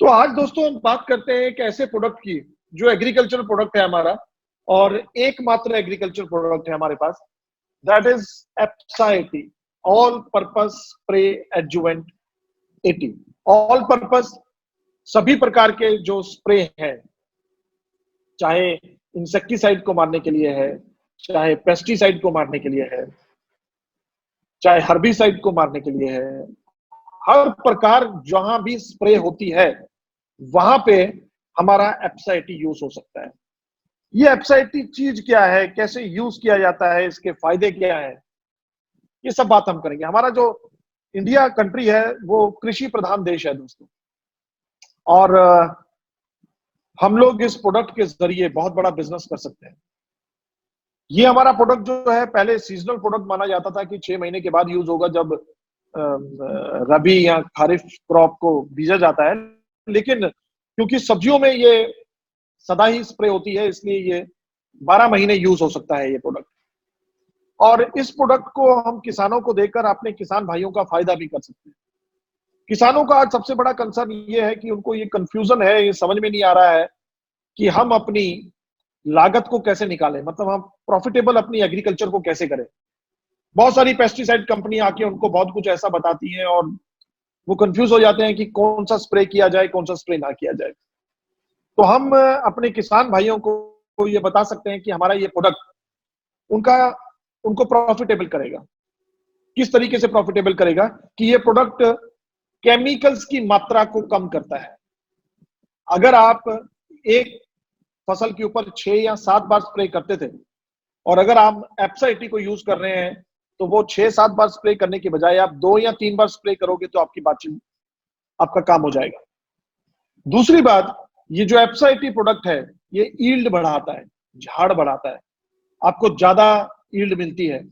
तो आज दोस्तों हम बात करते हैं एक ऐसे प्रोडक्ट की जो एग्रीकल्चर प्रोडक्ट है हमारा, और एकमात्र एग्रीकल्चर प्रोडक्ट है हमारे पास। That is Apsa 80 all purpose spray adjuvant 80। All purpose सभी प्रकार के जो स्प्रे हैं, चाहे इंसेक्टिसाइड को मारने के लिए है, चाहे पेस्टिसाइड को मारने के लिए है, चाहे हर्बिसाइड को मारने के लिए है, हर प्रकार जहां भी स्प्रे होती है वहां पे हमारा एप्सा 80 यूज हो सकता है। ये एप्सा 80 चीज क्या है, कैसे यूज किया जाता है, इसके फायदे क्या है, ये सब बात हम करेंगे। हमारा जो इंडिया कंट्री है वो कृषि प्रधान देश है दोस्तों, और हम लोग इस प्रोडक्ट के जरिए बहुत बड़ा बिजनेस कर सकते हैं। ये हमारा प्रोडक्ट जो है पहले सीजनल प्रोडक्ट माना जाता था कि 6 महीने के बाद यूज होगा, जब रबी या खारिफ क्रॉप को बीजा जाता है। लेकिन क्योंकि सब्जियों में ये सदा ही स्प्रे होती है, इसलिए ये 12 महीने यूज हो सकता है ये प्रोडक्ट। और इस प्रोडक्ट को हम किसानों को देकर अपने किसान भाइयों का फायदा भी कर सकते हैं। किसानों का आज सबसे बड़ा कंसर्न ये है कि उनको ये कंफ्यूजन है, ये समझ में नहीं आ रहा है कि हम अपनी लागत को कैसे निकालें, मतलब हम प्रॉफिटेबल अपनी एग्रीकल्चर को कैसे करें। बहुत सारी पेस्टिसाइड कंपनी आके उनको बहुत कुछ ऐसा बताती है और वो कंफ्यूज हो जाते हैं कि कौन सा स्प्रे किया जाए, कौन सा स्प्रे ना किया जाए। तो हम अपने किसान भाइयों को ये बता सकते हैं कि हमारा ये प्रोडक्ट उनका उनको प्रॉफिटेबल करेगा। किस तरीके से प्रॉफिटेबल करेगा कि ये प्रोडक्ट केमिकल्स की मात्रा को कम करता है। अगर आप एक फसल के ऊपर 6 या 7 बार स्प्रे करते थे, और अगर आप एप्सा 80 को यूज कर रहे हैं, तो वो 6-7 बार स्प्रे करने के बजाय आप 2 या 3 बार स्प्रे करोगे तो आपकी बातचीत, आपका काम हो जाएगा। दूसरी बात, ये जो एप्सा 80 प्रोडक्ट है ये ईल्ड बढ़ाता है, झाड़ बढ़ाता है, आपको ज्यादा ईल्ड मिलती है।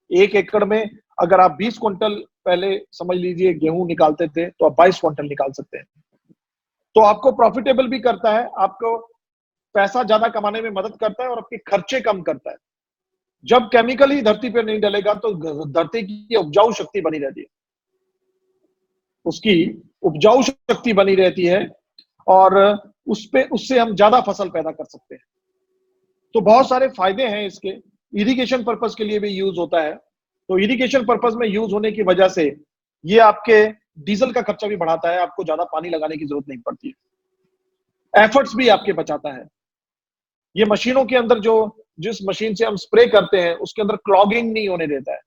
1 एकड़ में अगर आप 20 क्विंटल पहले समझ लीजिए गेहूं निकालते थे, तो आप 22 क्विंटल निकाल सकते हैं। तो आपको प्रॉफिटेबल भी करता है, आपको पैसा ज्यादा कमाने में मदद करता है और आपके खर्चे कम करता है। जब केमिकल ही धरती पे नहीं डलेगा तो धरती की उपजाऊ शक्ति बनी रहती है, उसकी उपजाऊ शक्ति बनी रहती है, और उससे हम ज्यादा फसल पैदा कर सकते हैं। तो बहुत सारे फायदे हैं इसके। इरिगेशन पर्पस के लिए भी यूज होता है, तो इरिगेशन पर्पस में यूज होने की वजह से ये आपके डीजल का खर्चा भी बढ़ाता है, आपको ज्यादा पानी लगाने की जरूरत नहीं पड़ती है, एफर्ट्स भी आपके बचाता है। ये मशीनों के अंदर जो जिस मशीन से हम स्प्रे करते हैं उसके अंदर क्लॉगिंग नहीं होने देता है।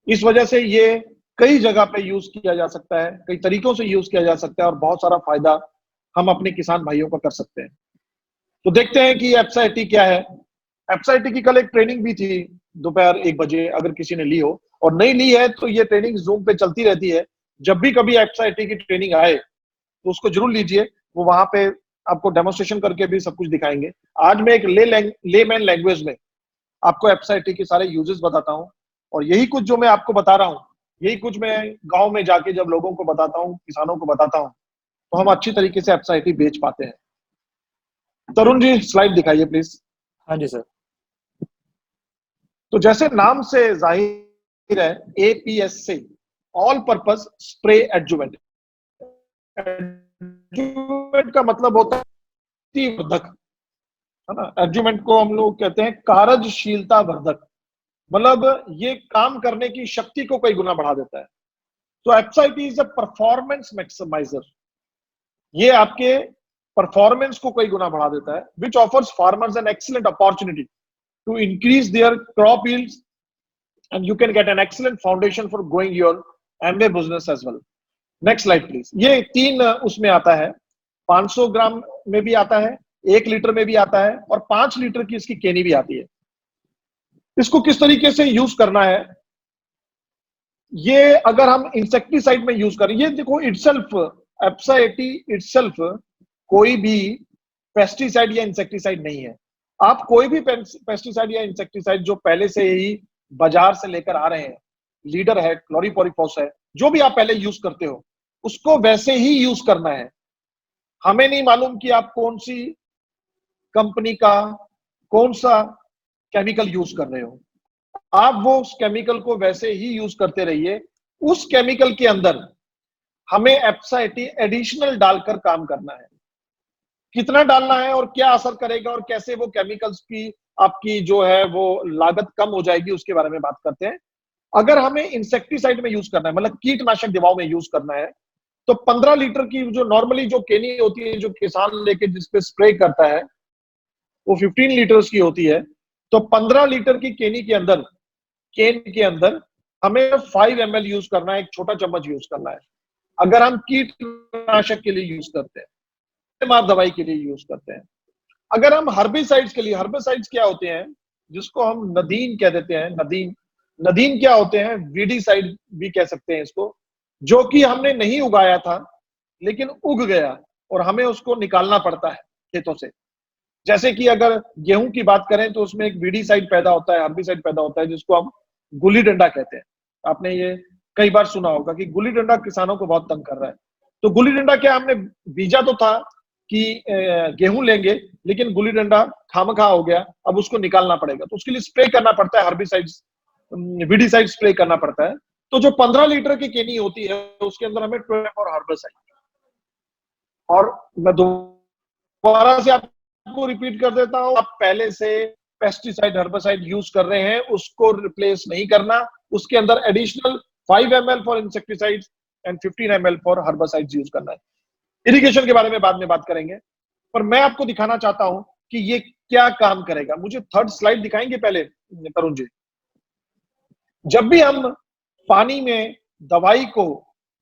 इस वजह से ये कई जगह पे यूज किया जा सकता है, कई तरीकों से यूज किया जा सकता है, और बहुत सारा फायदा हम अपने किसान भाइयों का कर सकते हैं। तो देखते हैं कि एप्सा 80 क्या है। एप्सा 80 की कल एक ट्रेनिंग भी थी दोपहर 1 बजे, अगर किसी ने ली हो, और नहीं ली है तो ये ट्रेनिंग जूम पे चलती रहती है। जब भी कभी एप्सा 80 की ट्रेनिंग आए तो उसको जरूर लीजिए, वो वहां पे आपको डेमोन्स्ट्रेशन करके भी सब कुछ दिखाएंगे। आज मैं एक लेमैन लैंग्वेज में आपको एप्सा 80 के सारे यूजेस बताता हूँ, और यही कुछ जो मैं आपको बता रहा हूँ, यही कुछ मैं गांव में जाके जब लोगों को बताता हूँ, किसानों को बताता हूँ, तो हम अच्छी तरीके से एप्सा 80 बेच पाते हैं। तरुण जी, स्लाइड दिखाइए प्लीज। हाँ जी सर। तो जैसे नाम से जाहिर है, एपीएस से all purpose spray adjuvant. Adjuvant का मतलब होता है वर्धक, है ना। एडजुवेंट को हम लोग कहते हैं कार्यशीलता वर्धक, मतलब ये काम करने की शक्ति को कई गुना बढ़ा देता है। तो एप्सा 80 इज अ परफॉर्मेंस मैक्सिमाइजर, ये आपके परफॉर्मेंस को कई गुना बढ़ा देता है, which offers farmers an excellent opportunity to increase their crop yields, and you can get an excellent foundation for growing your MA business as well. Next slide please. ये 3 उसमें आता है, 500 ग्राम में भी आता है, 1 लीटर में भी आता है, और 5 लीटर की इसकी केनी भी आती है। इसको किस तरीके से यूज करना है, ये अगर हम इंसेक्टिसाइड में यूज करें, ये देखो इटसेल्फ एप्सा 80 इटसेल्फ कोई भी पेस्टिसाइड या इंसेक्टिसाइड नहीं है। आप कोई भी पेस्टिसाइड या इंसेक्टिसाइड जो पहले से ही बाजार से लेकर आ रहे हैं, लीडर है, क्लोरीपोरिफॉस है, जो भी आप पहले यूज करते हो, उसको वैसे ही यूज करना है। हमें नहीं मालूम कि आप कौन सी कंपनी का कौन सा केमिकल यूज कर रहे हो, आप वो उस केमिकल को वैसे ही यूज करते रहिए। उस केमिकल के अंदर हमें एप्साइटी एडिशनल डालकर काम करना है। कितना डालना है और क्या असर करेगा और कैसे वो केमिकल्स की आपकी जो है वो लागत कम हो जाएगी, उसके बारे में बात करते हैं। अगर हमें इंसेक्टिसाइड में यूज करना है, मतलब कीटनाशक दवाओं में यूज करना है, तो 15 लीटर की जो नॉर्मली जो केनी होती है, जो किसान लेके जिसपे स्प्रे करता है, वो 15 लीटर्स की होती है। तो 15 लीटर की केनी के अंदर, केन के अंदर हमें 5 ml यूज करना है, एक छोटा चम्मच यूज करना है। अगर हम कीटनाशक के लिए यूज करते हैं, मार दवाई के लिए यूज करते हैं। अगर हम हर्बिसाइड्स के लिए, हर्बिसाइड्स क्या होते हैं, जिसको हम नदीन कह देते हैं, नदीन, नदीन क्या होते हैं, वीडीसाइड भी कह सकते हैं इसको, जो कि हमने नहीं उगाया था लेकिन उग गया और हमें उसको निकालना पड़ता है खेतों से। जैसे कि अगर गेहूं की बात करें तो उसमें एक वीडीसाइड पैदा होता है, हर्बिसाइड पैदा होता है, जिसको हम गुली डंडा कहते हैं। आपने ये कई बार सुना होगा कि गुली डंडा किसानों को बहुत तंग कर रहा है। तो गुली डंडा क्या, हमने बीजा तो था कि गेहूं लेंगे, लेकिन गुली डंडा खामखा हो गया, अब उसको निकालना पड़ेगा, तो उसके लिए स्प्रे करना पड़ता है, हर्बिसाइड्स, वीडीसाइड स्प्रे करना पड़ता है। तो जो 15 लीटर की केनी होती है उसके अंदर हमें 12 और हर्बिसाइड, और मैं दोबारा से आपको रिपीट कर देता हूं, आप पहले से पेस्टिसाइड हर्बिसाइड यूज कर रहे हैं उसको रिप्लेस नहीं करना, उसके अंदर additional 5 ml for insecticides and 15 ml for herbicides use करना है। इरिगेशन के बारे में बाद में बात करेंगे, पर मैं आपको दिखाना चाहता हूं कि ये क्या काम करेगा। मुझे थर्ड स्लाइड दिखाएंगे पहले तरुण जी। जब भी हम पानी में दवाई को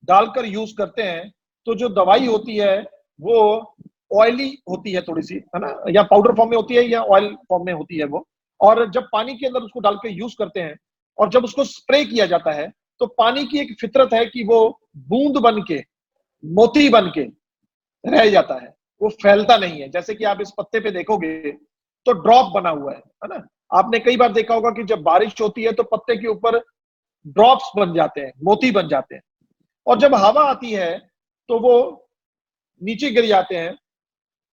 डालकर यूज करते हैं, तो जो दवाई होती है वो ऑयली होती है थोड़ी सी, है ना, या पाउडर फॉर्म में होती है या ऑयल फॉर्म में होती है वो। और जब पानी के अंदर उसको डाल के यूज करते हैं और जब उसको स्प्रे किया जाता है, तो पानी की एक फितरत है कि वो बूंद बन के, मोती बन के रह जाता है, वो फैलता नहीं है। जैसे कि आप इस पत्ते पे देखोगे तो ड्रॉप बना हुआ है ना। आपने कई बार देखा होगा कि जब बारिश होती है तो पत्ते के ऊपर ड्रॉप्स बन जाते हैं, मोती बन जाते हैं, और जब हवा आती है तो वो नीचे गिर जाते हैं,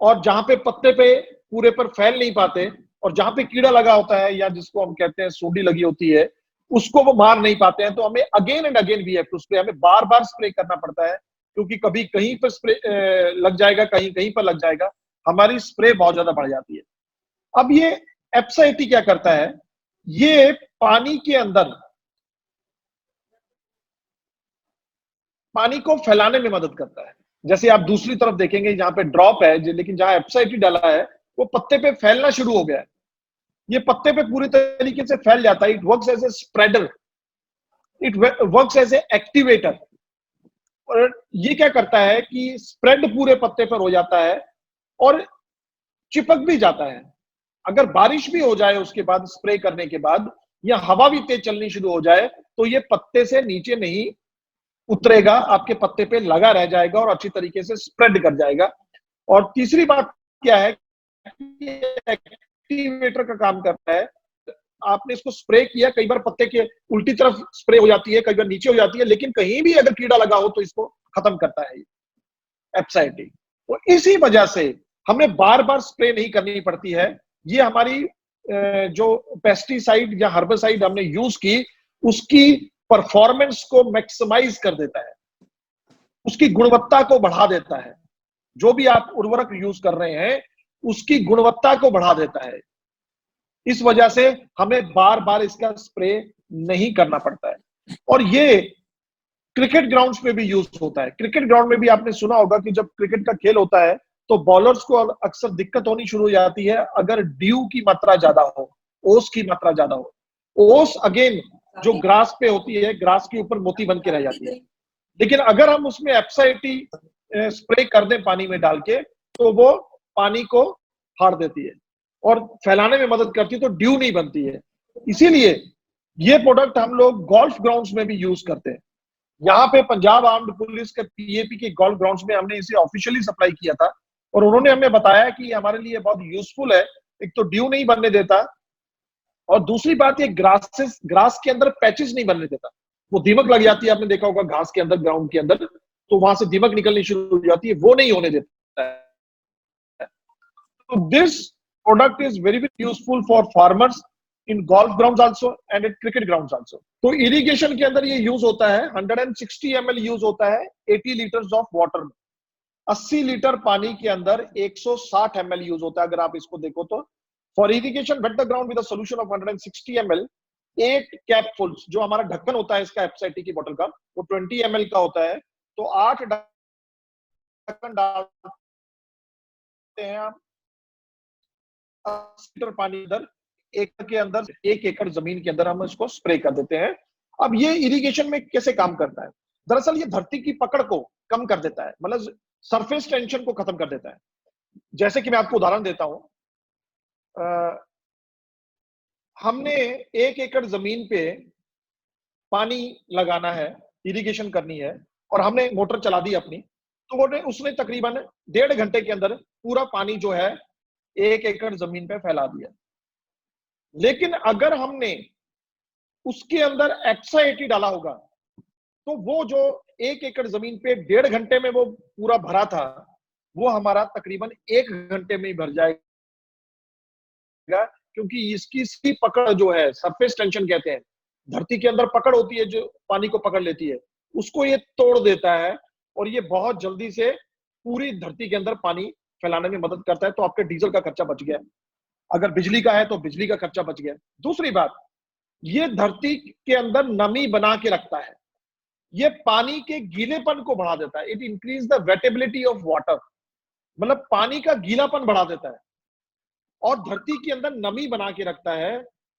और जहां पे पत्ते पे पूरे पर फैल नहीं पाते, और जहां पे कीड़ा लगा होता है या जिसको हम कहते हैं सूंडी लगी होती है, उसको वो मार नहीं पाते हैं। तो हमें again and again we have to spray, हमें बार बार स्प्रे करना पड़ता है, क्योंकि कभी कहीं पर स्प्रे लग जाएगा, कहीं कहीं पर लग जाएगा, हमारी स्प्रे बहुत ज्यादा बढ़ जाती है। अब ये एप्साइटी क्या करता है, ये पानी के अंदर पानी को फैलाने में मदद करता है। जैसे आप दूसरी तरफ देखेंगे, जहां पे ड्रॉप है, लेकिन जहां एप्साइटी डाला है वो पत्ते पे फैलना शुरू हो गया है, ये पत्ते पे पूरी तरीके से फैल जाता है। It works as a spreader, it works as a activator. और ये क्या करता है कि स्प्रेड पूरे पत्ते पर हो जाता है और चिपक भी जाता है। अगर बारिश भी हो जाए उसके बाद, स्प्रे करने के बाद, या हवा भी तेज चलनी शुरू हो जाए, तो ये पत्ते से नीचे नहीं उतरेगा, आपके पत्ते पे लगा रह जाएगा और अच्छी तरीके से स्प्रेड कर जाएगा। और तीसरी बात क्या है, एक्टिवेटर का काम करता है। आपने इसको स्प्रे किया, कई बार पत्ते के उल्टी तरफ स्प्रे हो जाती है, कई बार नीचे हो जाती है, लेकिन कहीं भी अगर कीड़ा लगा हो तो इसको खत्म करता है एप्साइटी। तो इसी वजह से हमें बार बार स्प्रे नहीं करनी पड़ती है। ये हमारी जो पेस्टिसाइड या हर्बिसाइड हमने यूज की, उसकी परफॉर्मेंस को मैक्सिमाइज कर देता है, उसकी गुणवत्ता को बढ़ा देता है। जो भी आप उर्वरक यूज कर रहे हैं उसकी गुणवत्ता को बढ़ा देता है। इस वजह से हमें बार बार इसका स्प्रे नहीं करना पड़ता है। और ये क्रिकेट ग्राउंड्स में भी यूज होता है। क्रिकेट ग्राउंड में भी आपने सुना होगा कि जब क्रिकेट का खेल होता है तो बॉलर्स को अक्सर दिक्कत होनी शुरू हो जाती है अगर ड्यू की मात्रा ज्यादा हो, ओस की मात्रा ज्यादा हो। ओस अगेन जो ग्रास पे होती है, ग्रास के ऊपर मोती बन के रह जाती है। लेकिन अगर हम उसमें एप्साइटी स्प्रे कर दें पानी में डाल के, तो वो पानी को फाड़ देती है और फैलाने में मदद करती है, तो ड्यू नहीं बनती है। इसीलिए ये प्रोडक्ट हम लोग गोल्फ ग्राउंड्स में भी यूज करते हैं। यहाँ पे पंजाब आर्म्ड पुलिस के पीएपी के गोल्फ ग्राउंड्स में हमने इसे ऑफिशियली सप्लाई किया था, और उन्होंने हमें बताया कि हमारे लिए बहुत यूजफुल है। एक तो ड्यू नहीं बनने देता, और दूसरी बात ये ग्रास के अंदर पैचेस नहीं बनने देता। वो दीमक लग जाती है, आपने देखा होगा घास के अंदर, ग्राउंड के अंदर, तो वहां से दीमक निकलनी शुरू हो जाती है, वो नहीं होने देता है। तो this product is very very useful for farmers in golf ground also and in cricket ground also. तो इरिगेशन के अंदर ये यूज होता है, 160 ml यूज होता है 80 लीटर्स ऑफ वाटर में। 80 लीटर पानी के अंदर 160 ml यूज होता है, अगर आप इसको देखो तो। For irrigation wet the ground with a solution of 160 ml, 8 capful, जो हमारा ढक्कन होता है इसका एफएसआईटी की बोतल का, वो 20 ml का होता है। तो 8 ढक्कन डालते हैं आप, 80 लीटर पानी इधर, एक के अंदर 1 एकड़ जमीन के अंदर हम इसको स्प्रे कर देते हैं। अब ये इरिगेशन में कैसे काम करता है? दरअसल ये धरती की पकड़ को कम कर देता है, मतलब सरफेस टेंशन को खत्म कर देता है। जैसे कि मैं आपको उदाहरण देता हूं, हमने 1 एकड़ जमीन पे पानी लगाना है, इरिगेशन करनी है, और हमने मोटर चला दी अपनी, तो वो उसने तकरीबन 1.5 घंटे के अंदर पूरा पानी जो है 1 एकड़ जमीन पे फैला दिया। लेकिन अगर हमने उसके अंदर एक्सा-80 डाला होगा, तो वो जो 1 एकड़ जमीन पे 1.5 घंटे में वो पूरा भरा था, वो हमारा तकरीबन 1 घंटे में ही भर जाएगा, क्योंकि इसकी पकड़ जो है, सरफेस टेंशन कहते हैं, धरती के अंदर पकड़ होती है जो पानी को पकड़ लेती है, उसको ये तोड़ देता है, और ये बहुत जल्दी से पूरी धरती के अंदर पानी फैलाने में मदद करता है। तो आपके डीजल का खर्चा बच गया, अगर बिजली का है तो बिजली का खर्चा बच गया। दूसरी बात, ये धरती के अंदर नमी बना के रखता है, ये पानी के गीलेपन को बढ़ा देता है। It increase the wettability of water, मतलब पानी का गीलापन बढ़ा देता है और धरती के अंदर नमी बना के रखता है।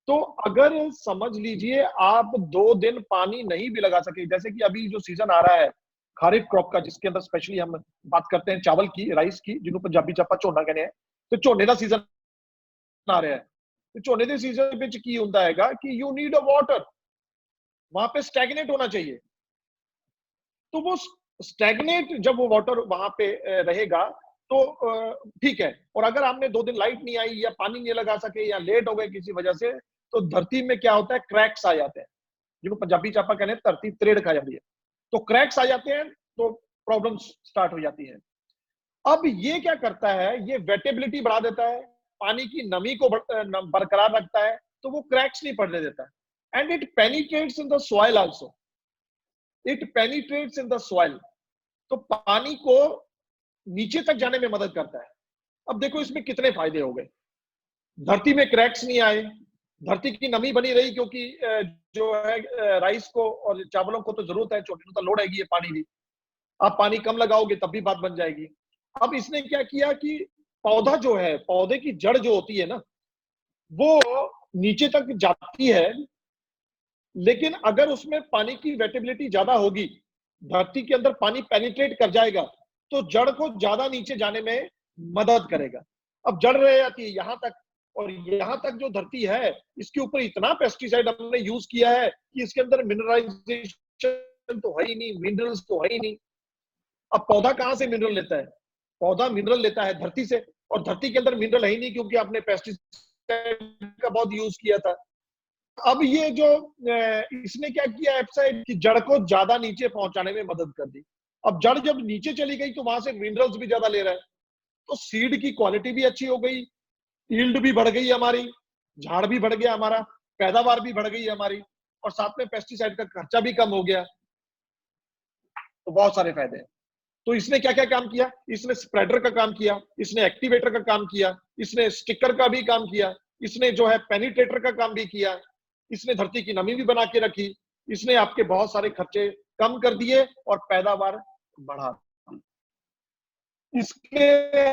तो अगर समझ लीजिए आप 2 दिन पानी नहीं भी लगा सके, जैसे कि अभी जो सीजन आ रहा है खरीफ क्रॉप का, जिसके अंदर स्पेशली हम बात करते हैं चावल की, राइस की, जिन्हों पंजाबी च ਆਪਾਂ ਝੋਨਾ कहने हैं, तो ਝੋਨੇ ਦਾ सीजन आ रहा है। तो ਝੋਨੇ ਦੇ सीजन ਵਿੱਚ ਕੀ ਹੁੰਦਾ ਹੈਗਾ कि यू नीड अ वाटर, वहां पे स्टैग्नेट होना चाहिए। तो वो स्टैग्नेट जब वो वाटर वहां पे रहेगा तो ठीक है। और अगर हमने 2 दिन लाइट नहीं आई या पानी नहीं लगा सके या लेट हो गए किसी वजह से, तो धरती में क्या होता है, क्रैक्स आ जाते हैं, जिनको पंजाबी चापा कहते हैं धरती त्रेड़ खा जाती है। तो क्रैक्स आ जाते हैं तो प्रॉब्लम स्टार्ट हो जाती है। अब ये क्या करता है, ये वेटेबिलिटी बढ़ा देता है, पानी की नमी को बरकरार रखता है, तो वो क्रैक्स नहीं पड़ने देता है। And it penetrates in the soil also, it penetrates in the soil, तो पानी को नीचे तक जाने में मदद करता है। अब देखो इसमें कितने फायदे हो गए, धरती में क्रैक्स नहीं आए, धरती की नमी बनी रही, क्योंकि जो है राइस को और चावलों को तो जरूरत है, छोटी तो लोड आएगी ये पानी भी, आप पानी कम लगाओगे तब भी बात बन जाएगी। अब इसने क्या किया कि पौधा जो है, पौधे की जड़ जो होती है ना, वो नीचे तक जाती है, लेकिन अगर उसमें पानी की वेटेबिलिटी ज्यादा होगी, धरती के अंदर पानी पेनिट्रेट कर जाएगा, तो जड़ को ज्यादा नीचे जाने में मदद करेगा। अब जड़ रह जाती है यहां तक, और यहां तक जो धरती है, इसके ऊपर इतना पेस्टिसाइड हमने यूज किया है कि इसके अंदर मिनरलाइजेशन तो है ही नहीं, मिनरल्स तो है ही नहीं। अब पौधा कहां से मिनरल लेता है? पौधा मिनरल लेता है धरती से, और धरती के अंदर मिनरल है ही नहीं, क्योंकि आपने पेस्टिसाइड का बहुत यूज किया था। अब ये जो इसने क्या किया, एप्साइड की जड़ को ज्यादा नीचे पहुंचाने में मदद कर दी। अब जड़ जब नीचे चली गई तो वहां से मिनरल्स भी ज्यादा ले रहा है, तो सीड की क्वालिटी भी अच्छी हो गई, यील्ड भी बढ़ गई हमारी, झाड़ भी बढ़ गया हमारा, पैदावार भी बढ़ गई हमारी, और साथ में पेस्टिसाइड का खर्चा भी कम हो गया। तो बहुत सारे फायदे हैं। तो इसने क्या क्या काम किया, इसने स्प्रेडर का काम किया, इसने एक्टिवेटर का काम किया, इसने स्टिकर का भी काम किया, इसने जो है पेनिट्रेटर का काम भी किया, इसने धरती की नमी भी बना के रखी, इसने आपके बहुत सारे खर्चे कम कर दिए और पैदावार बढ़ा दी। इसके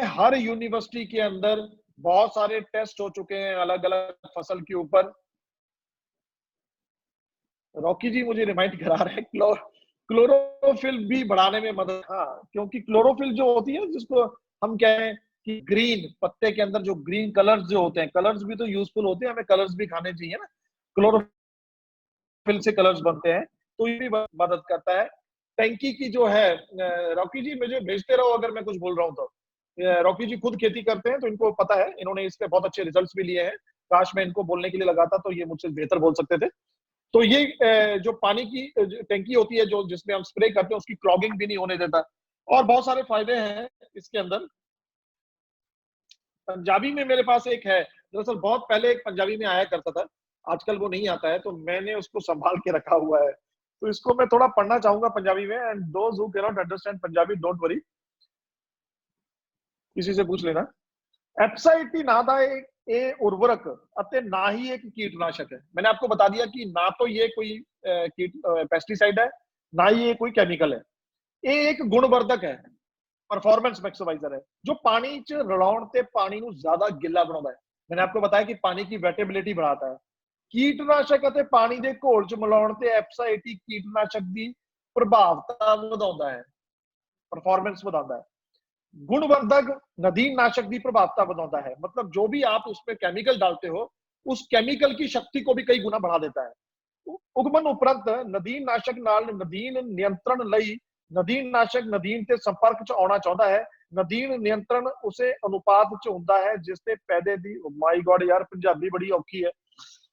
हर यूनिवर्सिटी के अंदर बहुत सारे टेस्ट हो चुके हैं अलग अलग फसल के ऊपर। रॉकी जी मुझे रिमाइंड करा रहे हैं, क्लोरोफिल भी बढ़ाने में मदद, हाँ, क्योंकि क्लोरोफिल जो होती है, जिसको हम कहें कि ग्रीन, पत्ते के अंदर जो ग्रीन कलर्स जो होते हैं, कलर्स भी तो यूजफुल होते हैं, हमें कलर्स भी खाने चाहिए ना, क्लोरोफिल से कलर्स बनते हैं, तो ये भी मदद करता है। टैंकी की जो है, रॉकी जी मुझे भेजते रहो अगर मैं कुछ बोल रहा हूँ तो। रॉकी जी खुद खेती करते हैं तो इनको पता है, इन्होंने इसके बहुत अच्छे रिजल्ट्स भी लिए हैं। काश मैं इनको बोलने के लिए लगाता तो ये मुझसे बेहतर बोल सकते थे। तो ये जो पानी की टैंकी होती है, जो जिसमें हम स्प्रे करते हैं, उसकी क्लॉगिंग भी नहीं होने देता, और बहुत सारे फायदे हैं इसके अंदर। पंजाबी में मेरे पास एक है, दरअसल बहुत पहले एक पंजाबी में आया करता था, आजकल वो नहीं आता है, तो मैंने उसको संभाल के रखा हुआ है। तो इसको मैं थोड़ा पढ़ना चाहूंगा पंजाबी में, and those who can not understand Punjabi don't worry, किसी से पूछ लेना। एप्साइटी ना दा ਇਹ ਉਰਵਰਕ ਅਤੇ ਨਾ ਹੀ ਇੱਕ ਕੀਟਨਾਸ਼ਕ ਹੈ। मैंने आपको बता दिया कि ना तो ये कोई कीट पेस्टिसाइड है, ना ही ये कोई केमिकल है। ये एक गुणवर्धक है, परफॉर्मेंस मैक्सिमाइजर है, जो पानी च रलाउण ते पानी ਨੂੰ ਜ਼ਿਆਦਾ ਗਿੱਲਾ ਬਣਾਉਂਦਾ ਹੈ। मैंने आपको बताया कि पानी की वेटेबिलिटी बढ़ाता है। ਕੀਟਨਾਸ਼ਕ ਅਤੇ ਪਾਣੀ ਦੇ ਘੋਲ ਚ ਮਿਲਾਉਣ ਤੇ ਐਪਸਾਈਟੀ ਕੀਟਨਾਸ਼ਕ ਦੀ ਪ੍ਰਭਾਵਤਾ ਵਧਾਉਂਦਾ ਹੈ, परफॉर्मेंस ਵਧਾਉਂਦਾ है। गुणवर्धक नदीन नाशक की प्रभावता बनाता है, मतलब जो भी आप उसमें केमिकल डालते हो, उस केमिकल की शक्ति को भी कई गुना बढ़ा देता है। उगमन उपरंत नदीन नाशक नाल नदीन नियंत्रण लई नदीन नाशक नदीन के संपर्क च आना चाहता है। नदीन नियंत्रण उसे अनुपात च हुंदा है जिसते पैदे दी, माय गॉड यार पंजाबी बड़ी औखी है,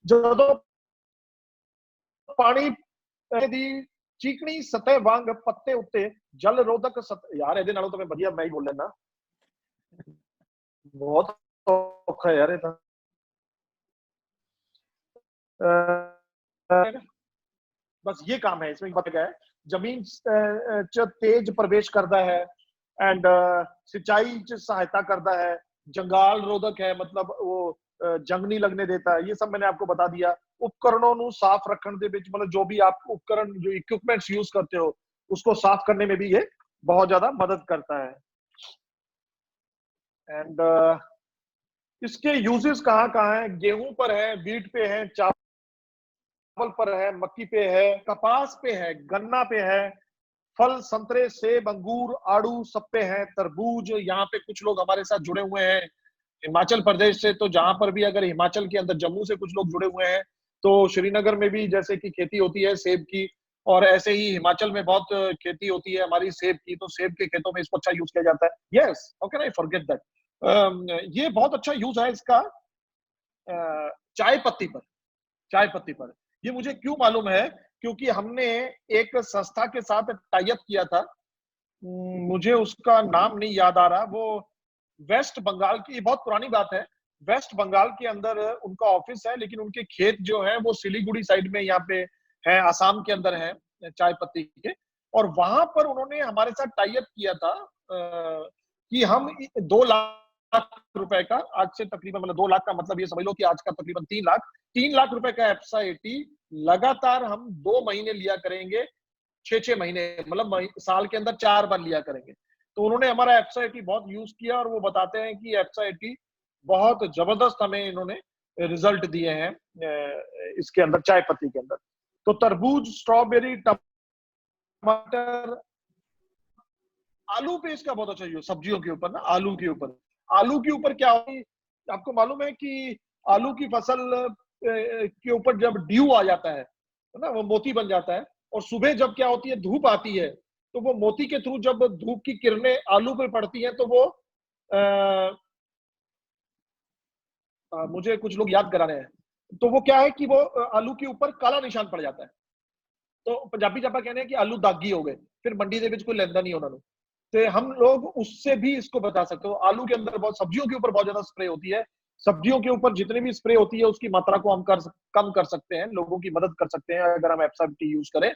ਜਦੋਂ ਪਾਣੀ ਦੀ ਚੀਕਣੀ ਸਤਹ ਵਾਂਗ ਪੱਤੇ ਉੱਤੇ ਜਲ ਰੋਧਕ ਯਾਰ ਇਹਦੇ ਨਾਲੋਂ ਤਾਂ ਮੈਂ ਵਧੀਆ ਮੈਂ ਹੀ ਬੋਲ ਲੈਣਾ, बहुत औखा है यार ये तो। बस ये काम है इसमें, बत गया है जमीन च तेज प्रवेश करता है, एंड सिंचाई च सहायता करता है, जंगाल रोधक है, मतलब वो जंग नहीं लगने देता है। ये सब मैंने आपको बता दिया। उपकरणों ਨੂੰ साफ रखने ਦੇ ਵਿੱਚ, मतलब जो भी आप उपकरण जो इक्विपमेंट्स यूज करते हो उसको साफ करने में भी ये बहुत ज्यादा मदद करता है। एंड इसके यूजेस कहाँ कहाँ है? गेहूं पर है, वीट पे है, चावल पर है, मक्की पे है, कपास पे है, गन्ना पे है, फल संतरे सेब अंगूर आड़ू सब पे है, तरबूज। यहाँ पे कुछ लोग हमारे साथ जुड़े हुए हैं हिमाचल प्रदेश से, तो जहां पर भी अगर हिमाचल के अंदर जम्मू से कुछ लोग जुड़े हुए हैं, तो श्रीनगर में भी जैसे कि खेती होती है सेब की, और ऐसे ही हिमाचल में बहुत खेती होती है हमारी सेब की, तो सेब के खेतों में इसको अच्छा यूज किया जाता है। Yes, how can I forget that. ये बहुत अच्छा यूज है इसका चाय पत्ती पर। चाय पत्ती पर ये मुझे क्यों मालूम है, क्योंकि हमने एक संस्था के साथ टाई अप किया था, मुझे उसका नाम नहीं याद आ रहा, वो वेस्ट बंगाल की, बहुत पुरानी बात है, वेस्ट बंगाल के अंदर उनका ऑफिस है, लेकिन उनके खेत जो है वो सिलीगुड़ी साइड में यहाँ पे है, आसाम के अंदर है चाय पत्ती के। और वहां पर उन्होंने हमारे साथ टाई अप किया था कि हम 2 लाख रुपए का, आज से तकरीबन, मतलब 2 लाख का मतलब ये समझ लो कि आज का तकरीबन 3 लाख रुपए का एफसाईटी लगातार हम 2 महीने लिया करेंगे, 6-6 महीने, मतलब साल के अंदर 4 बार लिया करेंगे। तो उन्होंने हमारा एफसाईटी बहुत यूज किया, और वो बताते हैं कि एफसाईटी बहुत जबरदस्त हमें इन्होंने रिजल्ट दिए हैं इसके अंदर, चाय पत्ती के अंदर। तो तरबूज, स्ट्रॉबेरी, टमाटर, आलू पे इसका बहुत अच्छा यूज, सब्जियों के ऊपर ना, आलू के ऊपर, आलू के ऊपर क्या होगी आपको मालूम है कि आलू की फसल के ऊपर जब ड्यू आ जाता है ना, वो मोती बन जाता है, और सुबह जब क्या होती है धूप आती है, तो वो मोती के थ्रू जब धूप की किरणें आलू पे पड़ती हैं, तो वो मुझे कुछ लोग याद करा रहे हैं, तो वो क्या है कि वो आलू के ऊपर काला निशान पड़ जाता है। तो पंजाबी जापा कहने हैं कि आलू दागी हो गए, फिर मंडी ਦੇ ਵਿੱਚ कोई लेंदा नहीं उन्होंने। तो हम लोग उससे भी इसको बता सकते हो। आलू के अंदर बहुत, सब्जियों के ऊपर बहुत ज्यादा स्प्रे होती है, सब्जियों के ऊपर जितनी भी स्प्रे होती है उसकी मात्रा को हम कम कर सकते हैं, लोगों की मदद कर सकते हैं अगर हम एफसाईटी यूज करें।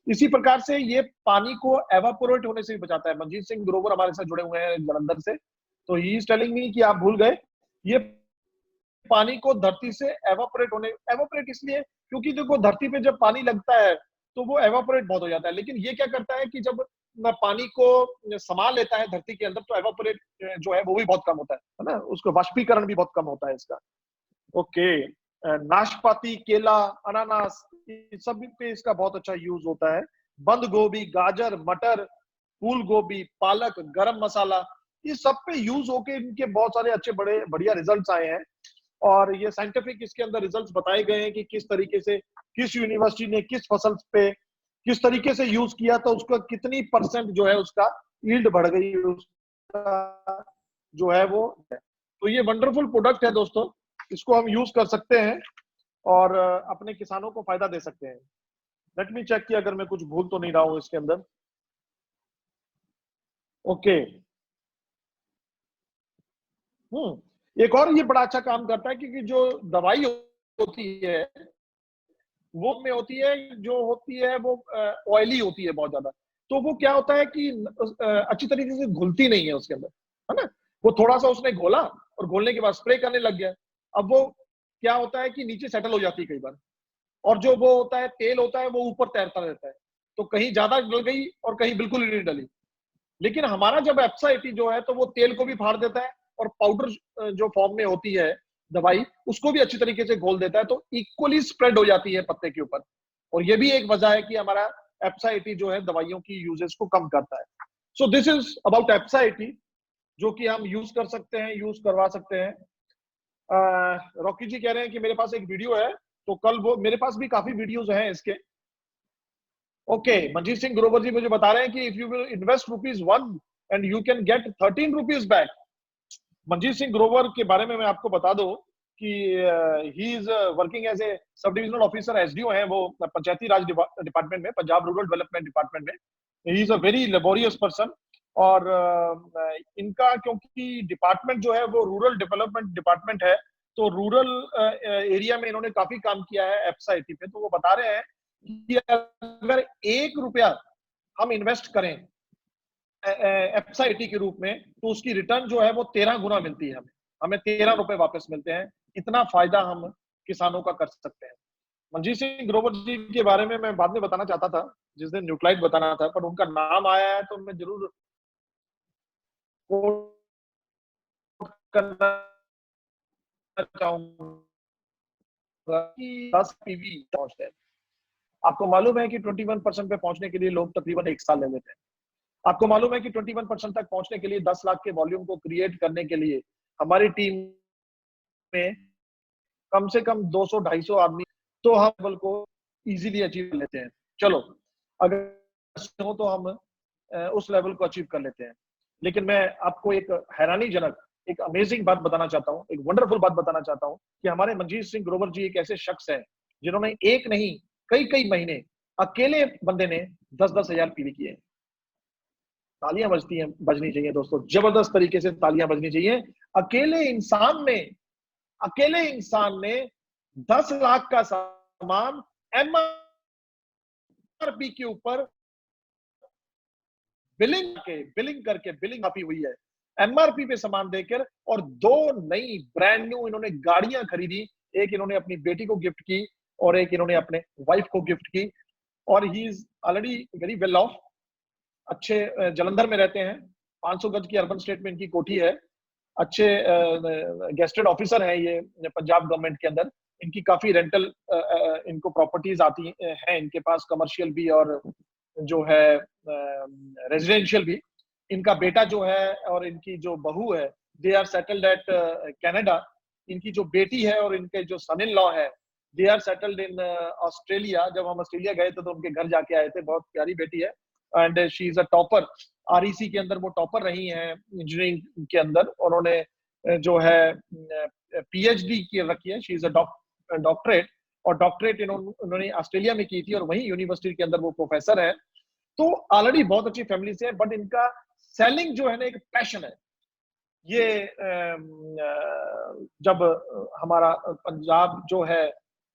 इसी प्रकार से ये पानी को एवापोरेट होने से भी बचाता है। मनजीत सिंह ग्रोवर हमारे साथ जुड़े हुए हैं जलंधर से, तो ही इज टेलिंग मी कि आप भूल गए, ये पानी को धरती से एवापोरेट होने, एवापोरेट इसलिए क्योंकि देखो धरती पे जब पानी लगता है तो वो एवापोरेट बहुत हो जाता है, लेकिन ये क्या करता है कि जब पानी को समा लेता है धरती के अंदर, तो एवापोरेट जो है वो भी बहुत कम होता है ना, उसको वाष्पीकरण भी बहुत कम होता है इसका। ओके, नाशपाती, केला, अनानास, सब पे इसका बहुत अच्छा यूज होता है। बंद गोभी, गाजर, मटर, फूल गोभी, पालक, गरम मसाला, ये सब पे यूज होके इनके बहुत सारे अच्छे बड़े बढ़िया रिजल्ट्स आए हैं। और ये साइंटिफिक इसके अंदर रिजल्ट्स बताए गए हैं कि किस तरीके से, किस यूनिवर्सिटी ने किस फसल पे किस तरीके से यूज किया, तो उसका कितनी परसेंट जो है उसका यील्ड बढ़ गई, उसका जो है वो है। तो ये वंडरफुल प्रोडक्ट है दोस्तों, इसको हम यूज कर सकते हैं और अपने किसानों को फायदा दे सकते हैं। लेट मी चेक कि अगर मैं कुछ भूल तो नहीं रहा हूं इसके अंदर। ओके, एक और ये बड़ा अच्छा काम करता है, क्योंकि जो दवाई होती है वो में होती है, जो होती है वो ऑयली होती है बहुत ज्यादा। तो वो क्या होता है कि अच्छी तरीके से घुलती नहीं है उसके अंदर, है ना। वो थोड़ा सा उसने घोला और घोलने के बाद स्प्रे करने लग गया। अब वो क्या होता है कि नीचे सेटल हो जाती है कई बार, और जो वो होता है तेल होता है वो ऊपर तैरता रहता है। तो कहीं ज्यादा डल गई और कहीं बिल्कुल ही नहीं डली। लेकिन हमारा जब एप्सा 80 जो है तो वो तेल को भी फाड़ देता है, और पाउडर जो फॉर्म में होती है दवाई, उसको भी अच्छी तरीके से घोल देता है, तो इक्वली स्प्रेड हो जाती है पत्ते के ऊपर। और ये भी एक वजह है कि हमारा एप्सा 80 जो है दवाइयों की यूजेस को कम करता है। सो दिस इज अबाउट एप्सा 80, जो कि हम यूज कर सकते हैं, यूज करवा सकते हैं। रॉकी जी कह रहे हैं कि मेरे पास एक वीडियो है, तो कल वो मेरे पास भी काफी वीडियोज हैं इसके। ओके, मनजीत सिंह ग्रोवर जी मुझे बता रहे हैं कि if you will invest ₹1 and you can get ₹13 back. Manjeet Singh Grover के बारे में मैं आपको बता दूं कि he is working as a sub divisional officer, SDO हैं वो पंचायती राज डिपार्टमेंट में, पंजाब रूरल डेवलपमेंट डिपार्टमेंट में। He is a very laborious person. और इनका क्योंकि डिपार्टमेंट जो है वो रूरल डेवलपमेंट डिपार्टमेंट है, तो रूरल एरिया में इन्होंने काफी काम किया है एप्सा 80 पे। तो वो बता रहे हैं कि अगर ₹1 हम इन्वेस्ट करें एप्सा 80 के रूप में, तो उसकी रिटर्न जो है वो 13 गुना मिलती है हमें। हमें ₹13 वापस मिलते हैं। इतना फायदा हम किसानों का कर सकते हैं। मंजीत सिंह ग्रोवर जी के बारे में मैं बाद में बताना चाहता था, जिस दिन न्यूक्लाइड बताना था, पर उनका नाम आया है तो मैं जरूर कोट करना चाहूंगा कि 10 पीवी पहुंचते हैं। आपको मालूम है कि 21% पे पहुंचने के लिए लोग तकरीबन 1 साल ले लेते हैं। आपको मालूम है कि 21% तक पहुंचने के लिए 10 लाख के वॉल्यूम को क्रिएट करने के लिए हमारी टीम में कम से कम 200-250 आदमी, तो हम लेवल को इजीली अचीव कर लेते हैं। चलो, अगर हो तो हम उस लेवल को अचीव कर लेते हैं। लेकिन मैं आपको एक हैरानीजनक, एक अमेजिंग बात बताना चाहता हूँ, एक वंडरफुल बात बताना चाहता हूँ कि हमारे मनजीत सिंह ग्रोवर जी एक ऐसे शख्स हैं जिन्होंने एक नहीं कई कई महीने अकेले बंदे ने 10-10 हजार पीवी किए। तालियां बजती हैं, बजनी चाहिए दोस्तों, जबरदस्त तरीके से तालियां बजनी चाहिए। अकेले इंसान ने अकेले इंसान ने 10 लाख का सामान एमआरपी के ऊपर बिलिंग काफी हुई है एमआरपी पे सामान देकर, और 2 नई ब्रांड न्यू इन्होंने गाड़ियां खरीदी। एक इन्होंने अपनी बेटी को गिफ्ट की और एक इन्होंने अपने वाइफ को गिफ्ट की। और he is already very well of, अच्छे जलंधर में रहते हैं, 500 गज की अर्बन स्टेट में इनकी कोठी है। अच्छे गेस्टेड ऑफिसर हैं ये पंजाब गवर्नमेंट के अंदर। इनकी काफी रेंटल इनको प्रॉपर्टीज आती हैं इनके पास, कमर्शियल भी और जो है रेजिडेंशियल भी। इनका बेटा जो है और इनकी जो बहू है, they are settled at Canada. इनकी जो बेटी है और इनके जो सन इन लॉ है, they are settled in Australia. जब हम ऑस्ट्रेलिया गए थे तो उनके घर जाके आए थे। बहुत प्यारी बेटी है and she is a topper. REC के अंदर वो टॉपर रही हैं इंजीनियरिंग के अंदर। उन्होंने जो है पीएचडी की रखी है, शी इज अ डॉक्टरेट। और डॉक्टरेट इन्होंने ऑस्ट्रेलिया में की थी और वही यूनिवर्सिटी के अंदर वो प्रोफेसर है। तो ऑलरेडी बहुत अच्छी फैमिली से है, बट इनका सेलिंग जो है ना एक पैशन है। ये जब हमारा पंजाब जो है,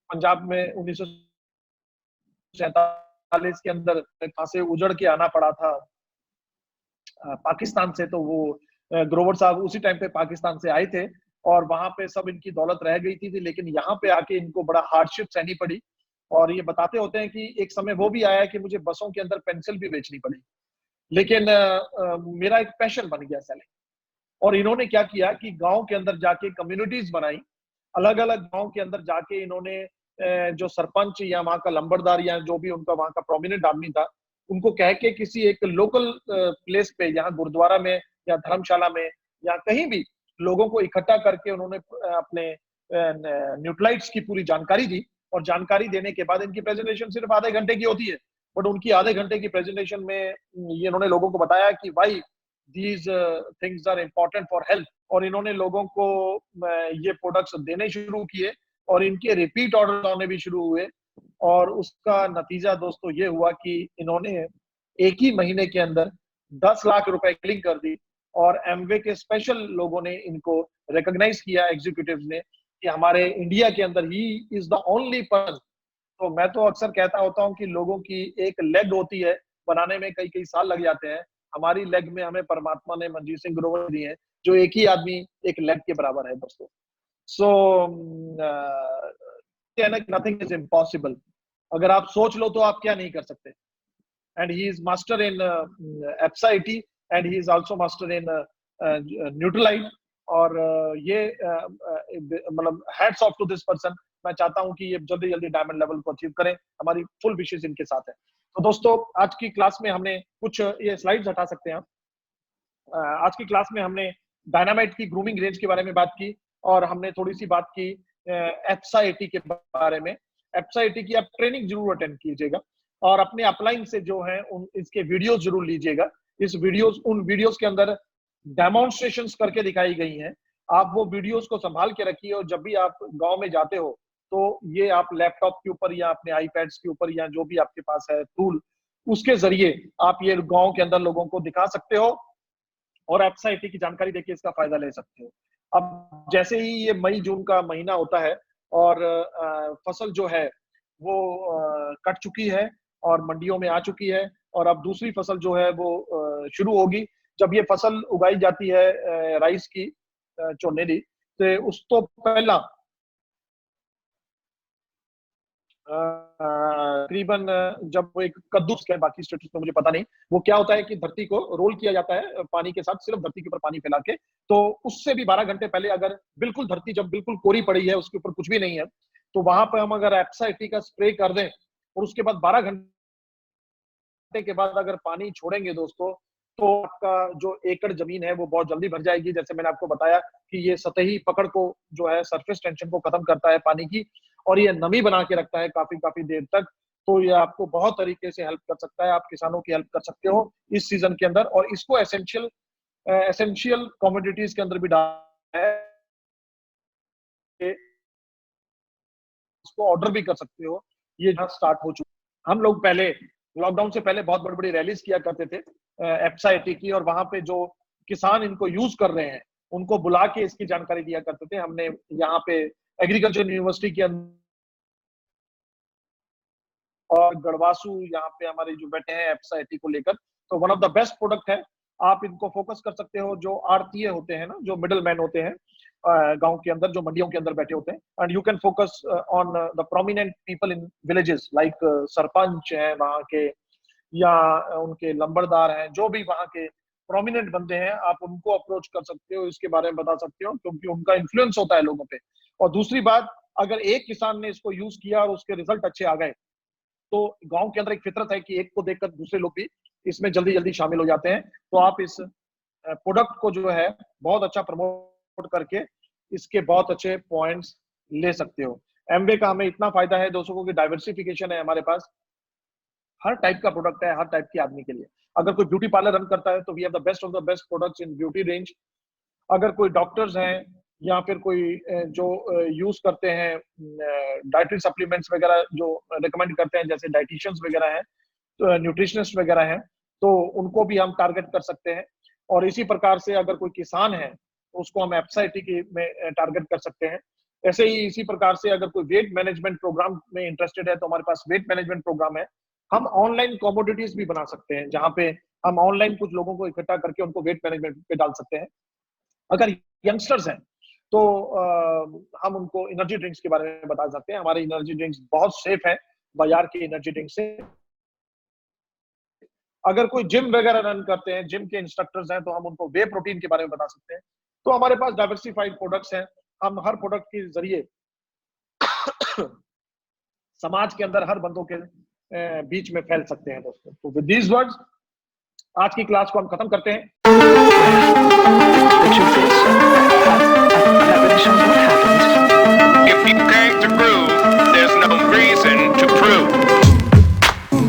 पंजाब में 1947 के अंदर कहां से उजड़ के आना पड़ा था पाकिस्तान से, तो वो ग्रोवर साहब उसी टाइम पे पाकिस्तान से आए थे और वहां पे सब इनकी दौलत रह गई थी। लेकिन यहाँ पे आके इनको बड़ा हार्डशिप सहनी पड़ी। और ये बताते होते हैं कि एक समय वो भी आया कि मुझे बसों के अंदर पेंसिल भी बेचनी पड़ी, लेकिन मेरा एक पैशन बन गया सेलिंग। और इन्होंने क्या किया कि गांव के अंदर जाके कम्युनिटीज बनाई। अलग अलग गांव के अंदर जाके इन्होंने जो सरपंच या वहां का लंबरदार या जो भी उनका वहां का प्रोमिनेंट आदमी था, उनको कह के किसी एक लोकल प्लेस पे, यहाँ गुरुद्वारा में या धर्मशाला में या कहीं भी, लोगों को इकट्ठा करके उन्होंने अपने न्यूट्राइट्स की पूरी जानकारी दी। और जानकारी देने के बाद इनकी प्रेजेंटेशन सिर्फ आधे घंटे की होती है, बट उनकी आधे घंटे की प्रेजेंटेशन में ये इन्होंने लोगों को बताया कि भाई these things are important for health. और इन्होंने लोगों को ये प्रोडक्ट्स देने शुरू किए और इनके रिपीट ऑर्डर आने भी शुरू हुए। और उसका नतीजा दोस्तों ये हुआ कि इन्होंने एक ही महीने के अंदर 10 लाख रुपए क्लिक कर दी। और एमवे के स्पेशल लोगों ने इनको रिकॉग्नाइज किया, एग्जीक्यूटिव्स ने, कि हमारे इंडिया के अंदर he is the only person. तो मैं तो अक्सर कहता होता हूँ कि लोगों की एक लेग होती है, बनाने में कई कई साल लग जाते हैं। हमारी लेग में हमें परमात्मा ने मनजीत सिंह ग्रोवर दी है, जो एक ही आदमी एक लेग के बराबर है दोस्तों। So nothing is impossible. अगर आप सोच लो तो आप क्या नहीं कर सकते। And he is master in Apsa eighty, and he is also master in Nutrilite. और ये मतलब hats off to this person. मैं चाहता हूं कि ये जल्दी जल्दी डायमंड लेवल को अचीव करें। हमारी फुल विशेष इनके साथ है। तो दोस्तों, आज की क्लास में हमने कुछ, ये स्लाइड्स हटा सकते हैं आप। आज की क्लास में हमने डायनामाइट की ग्रूमिंग रेंज के बारे में बात की, और हमने थोड़ी सी बात की एप्सा80 के बारे में। एप्सा80 की आप ट्रेनिंग जरूर अटेंड कीजिएगा, और अपने अपलाइन से जो है उन इसके वीडियोस जरूर लीजिएगा। उन वीडियोस के अंदर डेमोन्स्ट्रेशंस करके दिखाई गई हैं। आप वो वीडियोस को संभाल के रखिए, और जब भी आप गांव में जाते हो तो ये आप लैपटॉप के ऊपर या अपने आईपैड्स के ऊपर या जो भी आपके पास है टूल, उसके जरिए आप ये गांव के अंदर लोगों को दिखा सकते हो, और एप्सा80 की जानकारी देके इसका फायदा ले सकते हो। अब जैसे ही ये मई जून का महीना होता है, और फसल जो है वो कट चुकी है और मंडियों में आ चुकी है, और अब दूसरी फसल जो है वो शुरू होगी। जब ये फसल उगाई जाती है राइस की, चोनेरी, तो उस तो पहला तकरीबन जब वो एक कद्दू के, बाकी स्टेटस में मुझे पता नहीं, वो क्या होता है कि धरती को रोल किया जाता है पानी के साथ, सिर्फ धरती के ऊपर पानी फैला के। तो उससे भी 12 घंटे पहले, अगर बिल्कुल धरती जब बिल्कुल कोरी पड़ी है, उसके ऊपर कुछ भी नहीं है, तो वहां पर हम अगर एप्सा80 का स्प्रे कर दें, और उसके बाद 12 घंटे के बाद अगर पानी छोड़ेंगे दोस्तों, तो आपका जो एकड़ जमीन है वो बहुत जल्दी भर जाएगी। जैसे मैंने आपको बताया कि ये सतही पकड़ को जो है, सरफेस टेंशन को खत्म करता है पानी की, और ये नमी बना के रखता है काफी काफी देर तक। तो ये आपको बहुत तरीके से हेल्प कर सकता है। आप किसानों की हेल्प कर सकते हो इस सीजन के अंदर, और इसको एसेंशियल कमोडिटीज के अंदर भी डाला है, इसको ऑर्डर भी कर सकते हो। ये स्टार्ट हो चुका। हम लोग पहले लॉकडाउन से पहले बहुत बड़ी बड़ी रैलीज किया करते थे एप्सा80 की, और वहां पे जो किसान इनको यूज कर रहे हैं उनको बुला के इसकी जानकारी दिया करते थे। हमने यहाँ पे एग्रीकल्चर यूनिवर्सिटी के अंदर और गढ़वासू यहाँ पे हमारे जो बैठे हैं एप्सा80 को लेकर, तो one of the best product है। आप इनको फोकस कर सकते हो। जो आड़तीय होते हैं ना, जो मिडल मैन होते हैं गांव के अंदर, जो मंडियों के अंदर बैठे होते हैं, and you can focus on the prominent people in villages, like sarpanch हैं वहाँ के, या उनके लंबरदार हैं, जो भी वहाँ के प्रोमिनेंट बंदे हैं, आप उनको अप्रोच कर सकते हो, इसके बारे में बता सकते हो, क्योंकि उनका इन्फ्लुएंस होता है लोगों पे। और दूसरी बात, अगर एक किसान ने इसको यूज किया और उसके रिजल्ट अच्छे आ गए, तो गांव के अंदर एक फितरत है कि एक को देखकर दूसरे लोग भी इसमें जल्दी जल्दी शामिल हो जाते हैं। तो आप इस प्रोडक्ट को जो है बहुत अच्छा प्रमोट करके इसके बहुत अच्छे पॉइंट्स ले सकते हो। एमवे का हमें इतना फायदा है दोस्तों की डाइवर्सिफिकेशन है हमारे पास। हर टाइप का प्रोडक्ट है, हर टाइप के आदमी के लिए। अगर कोई ब्यूटी पार्लर रन करता है तो we have the best of the best products in beauty range. अगर कोई डॉक्टर्स हैं, या फिर कोई जो यूज करते हैं डाइटरी सप्लीमेंट्स वगैरह, जो रिकमेंड करते हैं, जैसे डाइटिशियंस वगैरह हैं, तो न्यूट्रिशनिस्ट वगैरह हैं, तो उनको भी हम टारगेट कर सकते हैं। और इसी प्रकार से अगर कोई किसान है तो उसको हम एप्सा80 की में टारगेट कर सकते हैं। ऐसे ही इसी प्रकार से अगर कोई वेट मैनेजमेंट प्रोग्राम में इंटरेस्टेड है तो हमारे पास वेट मैनेजमेंट प्रोग्राम है। हम ऑनलाइन कमोडिटीज भी बना सकते हैं, जहां पे हम ऑनलाइन कुछ लोगों को इकट्ठा करके उनको वेट मैनेजमेंट पे डाल सकते हैं। अगर यंगस्टर्स हैं तो हम उनको एनर्जी ड्रिंक्स के बारे में बता सकते हैं। हमारे एनर्जी ड्रिंक्स बहुत सेफ है बाजार की एनर्जी ड्रिंक से। अगर कोई जिम वगैरह रन करते हैं, जिम के इंस्ट्रक्टर्स हैं, तो हम उनको वे प्रोटीन के बारे में बता सकते हैं। तो हमारे पास डाइवर्सिफाइड प्रोडक्ट्स हैं। हम हर प्रोडक्ट के जरिए समाज के अंदर हर बंदों के बीच में फैल सकते हैं दोस्तों। तो विद दीज वर्ड्स आज की क्लास को हम खत्म करते हैं।